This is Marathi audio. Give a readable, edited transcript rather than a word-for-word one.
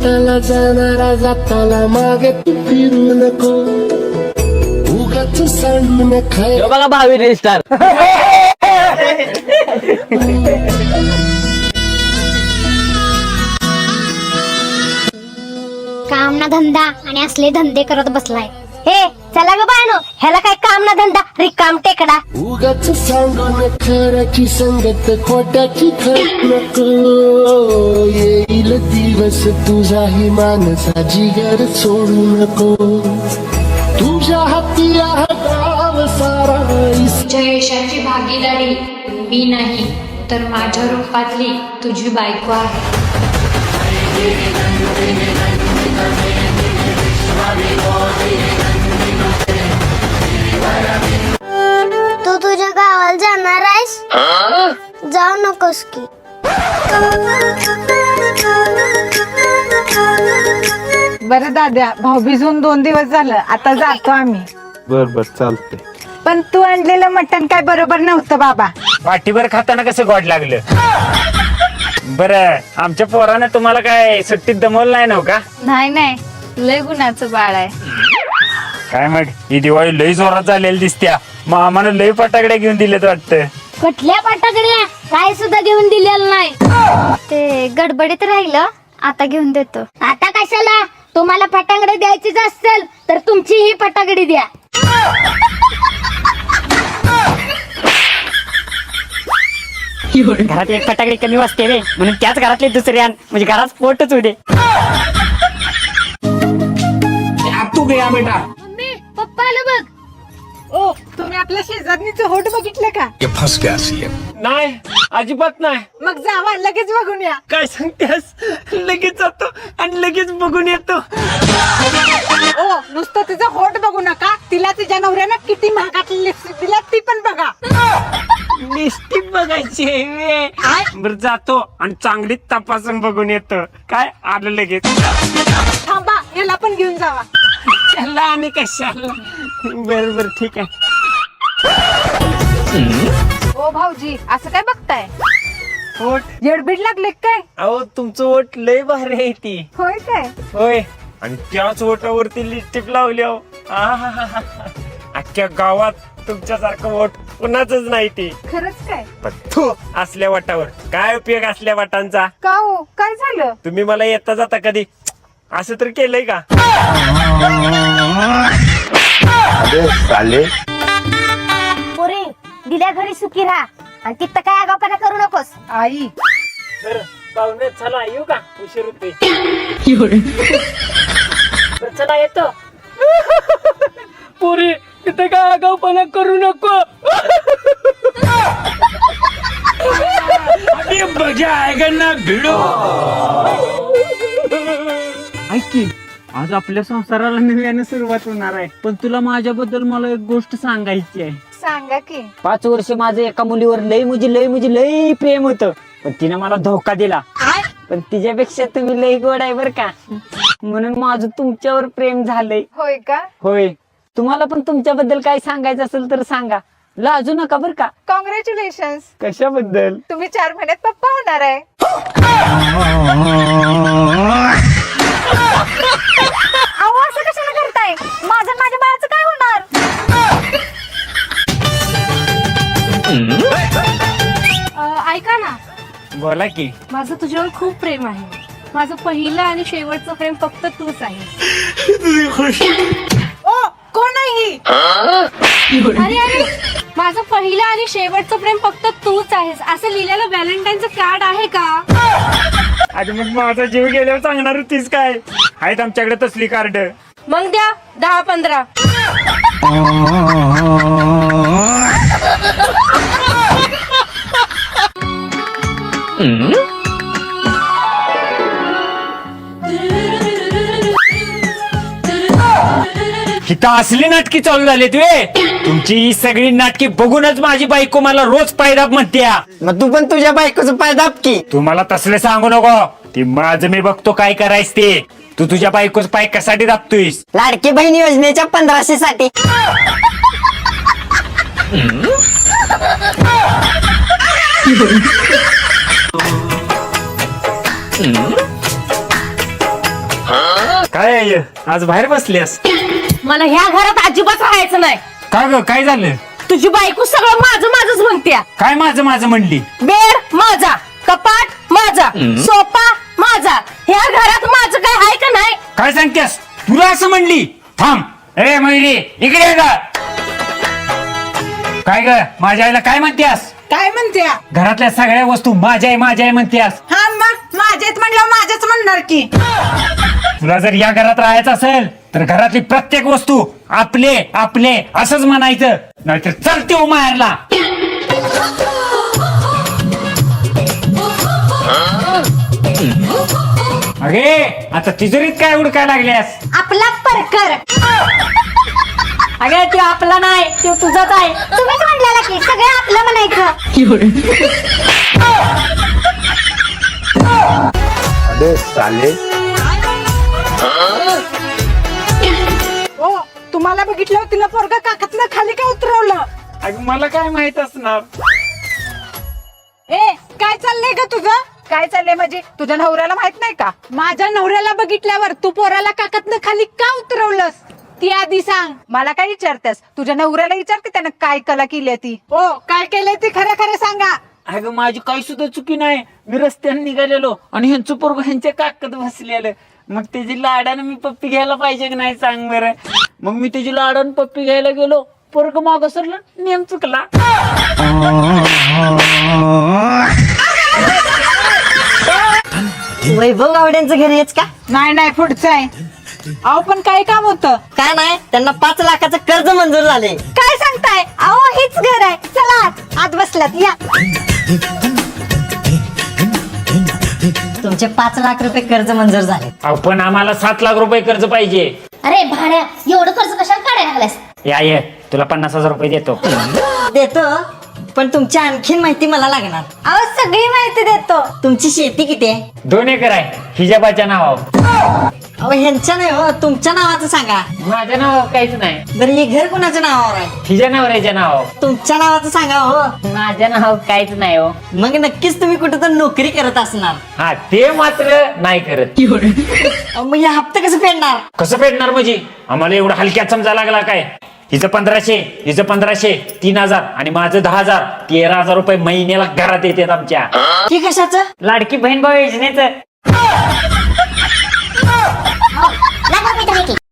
त्याला जाणारा जाताला मागे तू फिरू नको उगाच सांडून खाय बघा भावी रजिस्टार. काम ना धंदा आणि असले धंदे करत बसलाय. हे चला ग बायनो, ह्याला काय काम ना धंदा, रिकाम टेकडा. उगाच सांगून खऱ्याची संगत खोट्याची खट नको येईल दिवस तुझाही मानसा जिगर सोडू नको तुझ्या हाती गाव सारा तुझ्या यशाची भागीदारी मी नाही तर माझ्या रूपातली तुझी बायको आहे. तू तुझ्या गावाला जाणार आहेस? जाऊ नकोस की. बरं दाद्या, भाऊबीजून 2 दिवस झालं, आता जातो आम्ही. बर बर चालतंय. पण तू आणलेलं मटण काय बरोबर नव्हतं बाबा. पाठीभर खाताना कसं गोड लागलं. बरं आमच्या पोरानं तुम्हाला काय सुट्टीत दमवलं नाही नव्ह का? नाही, लय गुणाचं बाळ आहे. काय मग ही दिवाळी लई जोरात झालेली दिसत्या. मामानं लई फटाकड्या घेऊन दिलेत वाटतं. कुठल्या फटाकड्या? काय सुद्धा घेऊन दिलेलं नाही. ते गडबडीत राहिलं, आता घेऊन देतो. आता कशाला? तुम्हाला फटाकडे द्यायचीच असेल तर तुमची ही फटाकडी द्या. घरात एक फटाकडे कमी वाजते रे, म्हणून त्याच घरातले दुसरे आण, म्हणजे घरात स्फोटच होऊ दे. तू गया बेटा. मम्मी, पप्पा आलं बघ. ओ, तुम्ही आपल्या शेजारणीचं होट बघितलं का? नाही अजिबात नाही. मग जावा, लगेच बघून या. काय सांगतेस? लगेच जातो आणि लगेच बघून येतो. ओ, नुसतं तिचं होट बघू नका, तिला तिच्या नवऱ्यानं किती महागातली लिपस्टिक दिला ती पण बघा. लिपस्टिक बघायची बरं जातो आणि चांगली तपासून बघून येतो. काय आलं लगेच. थांबा, याला पण घेऊन जावा. त्याला आणि कशाला. बर बर ठीक आहे. ओ भाऊजी, असं काय बघताय? ओठ येडबीड लागले काय? अहो तुमचं ओठ लय भारी आहे ती. होय काय? होय आणि त्याच ओठावरती लिपस्टिक लावली. अहो आहाहाहा. अख्ख्या गावात तुमच्यासारखं ओठ कुणाचंच नाही ती. खरंच काय? पण थू, असल्या वाटावर काय उपयोग असल्या वाटांचा. का हो, काय झालं? तुम्ही मला येता जाता कधी असं तर केलंय का? अरे साले. पोरे, दिल्या घरी सुखी राहा आणि तिथं काय आगावपणा करू नकोस. आई, बरं पाहुणे चला येऊ का? उशीर होते. बरं, चला येतो. पुरी तिथे काय आगाऊपणा करू नको. अरे बघा आहे ना भिडो. ऐक की, आज आपल्या संसाराला नव्याने सुरुवात होणार आहे. पण तुला माझ्याबद्दल मला एक गोष्ट सांगायची आहे. सांगा की. 5 वर्ष माझं एका मुलीवर लई प्रेम होतं, पण तिने मला धोका दिला. पण तिच्यापेक्षा तुम्ही लई गोड आहे बर का, म्हणून माझं तुमच्यावर प्रेम झालंय. होय का? होय. तुम्हाला पण तुमच्याबद्दल काय सांगायचं असेल तर सांगा, लाजू नका बर का. कॉंग्रॅच्युलेशन, कशाबद्दल? तुम्ही 4 महिन्यात पप्पा होणार आहे. अहो, असं कशाला करताय? माझं माझ्या बाळाचं काय होणार? ऐका ना, बोला की. माझं तुझ्यावर खूप प्रेम आहे. माझं पहिलं आणि शेवटचं प्रेम फक्त तूच आहे. ओ, कोण आहे ही? अरे अरे, माझं पहिलं आणि शेवटचं प्रेम फक्त तूच आहेस असं लिहिलेलं व्हॅलेंटाईनचं कार्ड आहे का? अरे मग माझा जीव गेल्यावर सांगणार होतीस काय? आहेत आमच्याकडे तसली कार्ड. मग द्या 10-15. इथं असली नाटकी चालू झाली तुमची ही सगळी नाटकी बघूनच माझी बायको मला रोज पायदाब म्हणत्या. मग तू पण तुझ्या बायकोचं पाय दाब की. तुम्हाला तसले सांगू नको. ती माझं मी बघतो काय करायच ते. तू तुझ्या बायकोच पाय कशासाठी दाबतोयस? लाडकी बहीण योजनेच्या 1500 साठी. काय आहे? आज बाहेर बसलीस मला ह्या घरात अजिबात राहायचं नाही. का ग काय झालं? तुझी बायको सगळं माझं माझंच म्हणत्या. काय माझं माझं म्हणली? बेड माझा, कपाट माझा, सोफा माझा. ह्या घरात माझं काय आहे का नाही? काय सांगतेस? तुला असं म्हणली? थांब. ए मयुरी इकडे ये ग. काय ग माझ्या आईला काय म्हणतेस? काय म्हणत्या? घरातल्या सगळ्या वस्तू माझ्या आहे म्हणतेस. हा मग माझ्यात म्हणलं माझ्याच म्हणणार की. तुला जर या घरात राहायचं असेल तर घरातली प्रत्येक वस्तू आपले आपले असंच म्हणायचं, नाहीतर चलते हो माहेरला. अगे आता तिजोरीत काय उडकाय लागल्यास? आपला परकर. अगे ते आपला नाही, ते तुझाच आहे. तुम्हीच म्हणलेला की सगळं आपलं म्हणायचं. अबे साले. हो तुम्हाला बघितलं तिला पोरगा काकातनं खाली का उतरवलं? अगं मला काय माहित असणार? ए काय चाललंय ग तुझं? काय चाललंय म्हणजे तुझ्या नवऱ्याला माहित नाही का? माझ्या नवऱ्याला बघितल्यावर तू पोराला काकातनं खाली का उतरवलंस? ती आधी सांग. मला काय विचारतेस? तुझ्या नवऱ्याला विचार की त्यानं काय कला केली ती. हो काय केलंय ती खरं खरं सांगा. अगं माझी काही सुद्धा चुकी नाही. मी रस्त्याने निघालेलो आणि ह्यांचं पोरग ह्यांच्या काकत बसलेलं. मग त्याची लाडानं मी पप्पी घ्यायला पाहिजे की नाही सांग बरं. मग मी त्याची लाडानं पप्पी घ्यायला गेलो, पोरग मागं सरलं, नेम चुकला. वैभव गावड्यांचं घर हेच का? नाही नाही पुढचं आहे. अहो पण काय काम होतं? काय नाही, त्यांना 5 लाखाचं कर्ज मंजूर झाले. काय सांगताय? अहो हेच घर आहे. चला आत बसलात या. तुमचे 5 लाख रुपये कर्ज मंजूर झाले. अहो, पण आम्हाला 7 लाख रुपये कर्ज पाहिजे. अरे भाड्या एवढं कर्ज कशाला काढायला लागलास? या ये तुला 50,000 रुपये देतो. देतो, पण तुमची आणखीन माहिती मला लागणार. अहो सगळी माहिती देतो. तुमची शेती किती आहे? 2 एकर आहे हिजाबाच्या नावावर. अहो ह्यांच्या नाही हो, तुमच्या नावाचं सांगा. माझ्या नावावर काहीच नाही, बरं हे घर कोणाच्या नावावर आहे? हिच्या नवऱ्याच्या नावावर. तुमच्या नावाचं सांगा हो. माझ्या नावावर काहीच नाही हो. मग नक्कीच तुम्ही कुठं तर नोकरी करत असणार. हा ते मात्र नाही करत. अहो, मग हे हप्ते कसं फेडणार? कसं फेडणार म्हणजे? आम्हाला एवढा हलक्यात समजा लागला काय? हिचं 1500, हिचं 1500, 3000 आणि माझं 10,000, 13,000 रुपये महिन्याला घरात येतात आमच्या. हे कशाचं? लाडकी बहीण भाऊ योजनेचं.